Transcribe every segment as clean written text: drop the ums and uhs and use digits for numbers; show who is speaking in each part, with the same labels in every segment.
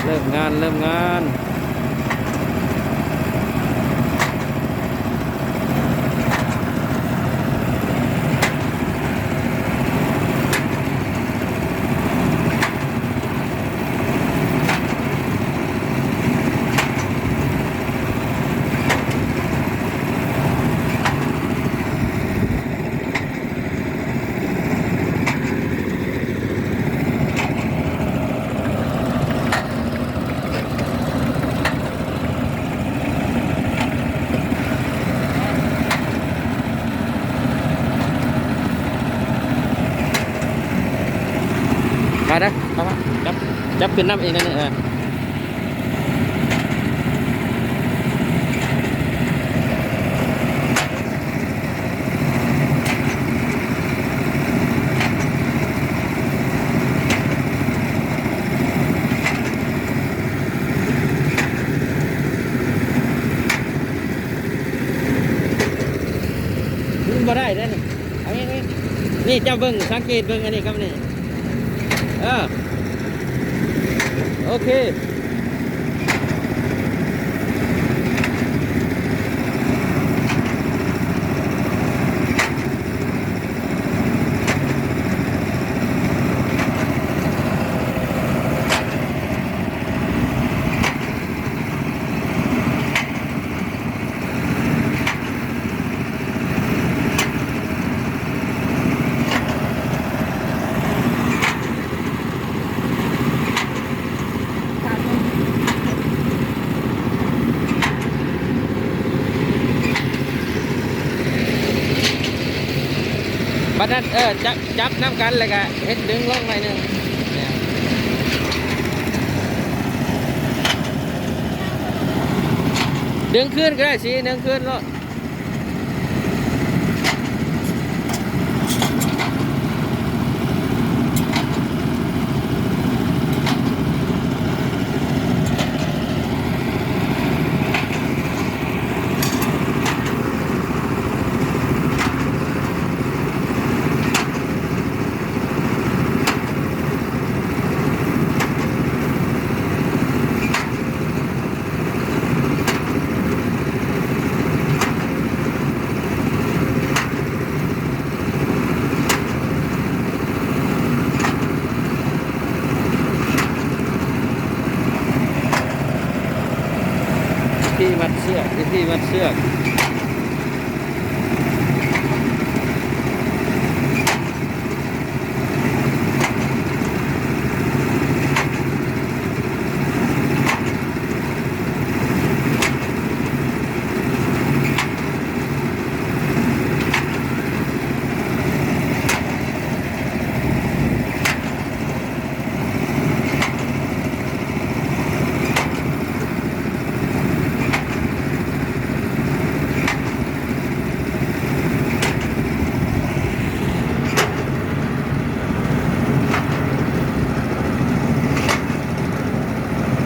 Speaker 1: เริ่มงานเริ่มงานไปนะไปจับขึ้นน้ำเองนั่นนี่บ่ได้เด้อนี่เอาอย่างนี้นี่เจ้าเบิ่งสังเกตเบิ่งอันนี้ครับนี่โอเคบัดนั้นจับน้ำกันเลยกะเฮ็ดดึงลงหน่อยหนึงเนี่ยดึงขึ้นก็ได้สิดึงขึ้นแล้วที่มัดเชือกที่มัดเชือก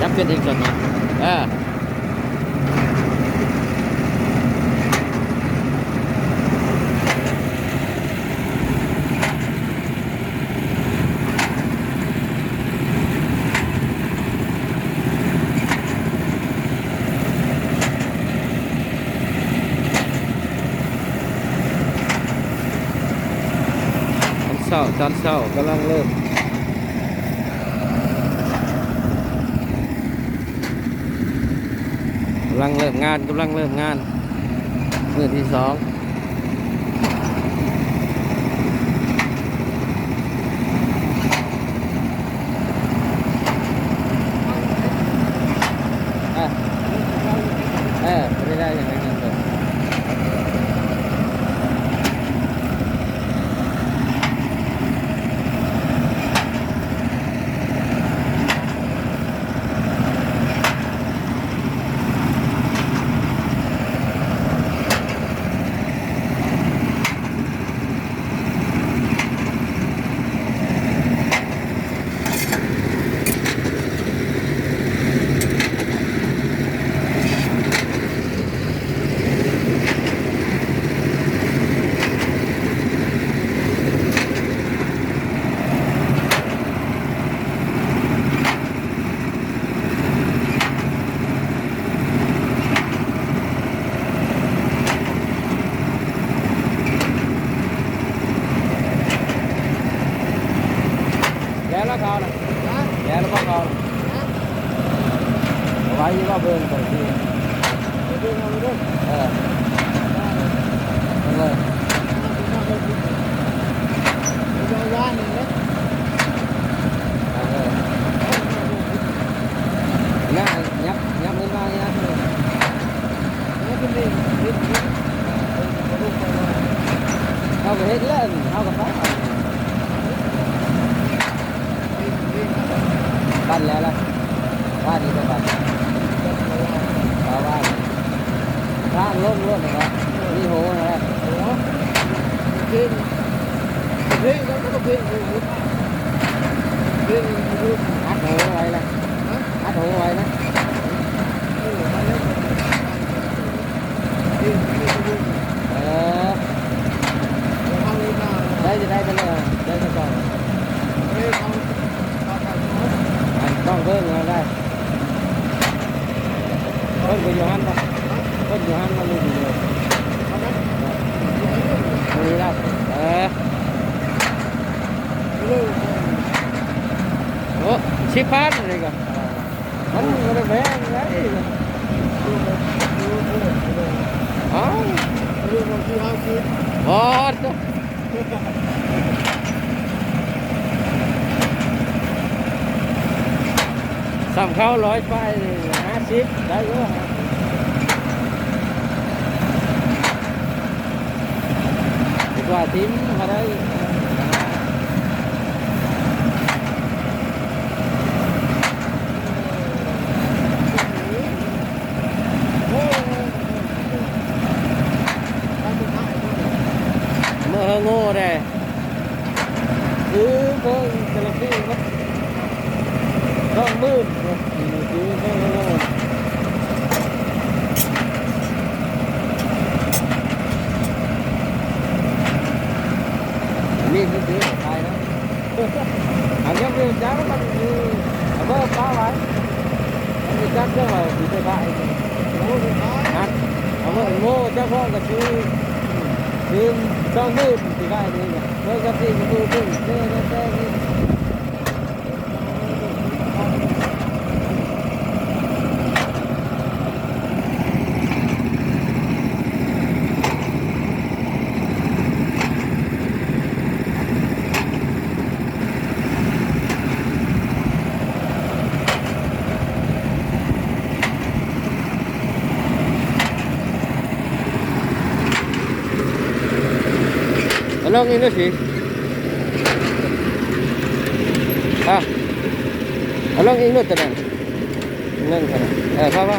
Speaker 1: จับขึ้นอีกส่วนหนึ่งตอนเช้ากำลังเริ่มงานกำลังเริ่มงานมื้อที่สองไม่ได้อย่างนั้นเลย นะแล้วบ่เขาไว้ยี่ว่าเบิ่งก่อนสิเบิ่งเอาเลยเลยย่างนี่นะย่างยับมือมาย่างเอาไปเฮ็ดเล่นเอากับเขาบ้านแล้วล่ะบ้านนี้ก็บ้านบ้านร่างล้มล้วนนะครับนี่โหนะครับเพ่งแล้วก็เพ่งอัดหัวไว้ละอัดหัวไว้นะได้จะได้ไปเลยได้จะก่อนต้องเพิ่มมาได้เพิ่มไปอยู่หันปะเพิ่มอยู่หันมาเลยดีเลยนี่ละโอ้ชิพันเลยกันมันไม่ได้แบ่งเลยอ๋อโอ้สามเข้า100ไป50ได้เยอะดีกว่าทิ้งมาได้เมื่อโง่ได้คือเพิ่งจะละคือมันต้องมืดคือเพิ่งโง่นี่คือถือตายนะอันนี้คือจ้ามันคือเอาเบอร์ป้าไว้มันมีจ้าเจ้าไว้ดีไปอัดเอาเบอร์โง่เจ้าพ่อก็คือต้องมืดสิได้นี่เนี่ยเมื่อกติกมือตึ้งเต้นี่ลองนี่ดูสิลองอีกนู่นตัวนั้นนั่นขนาดพ่อ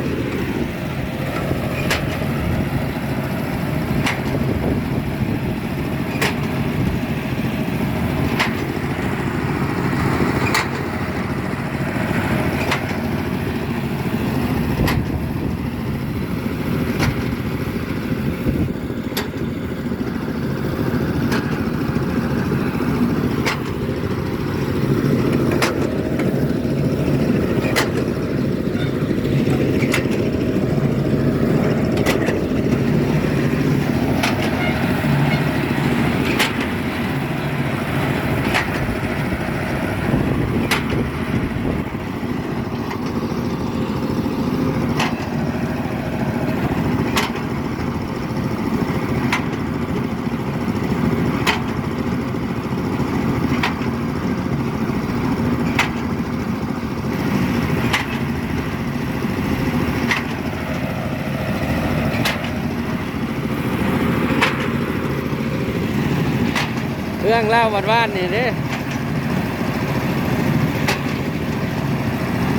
Speaker 1: เรื่องเล่าบ้านๆนี่เด้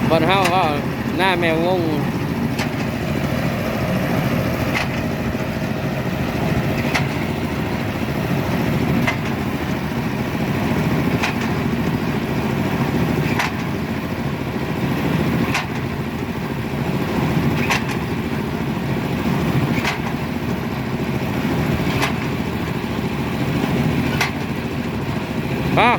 Speaker 1: บ้านเฮาก็หน้าแมวงงอ่ะ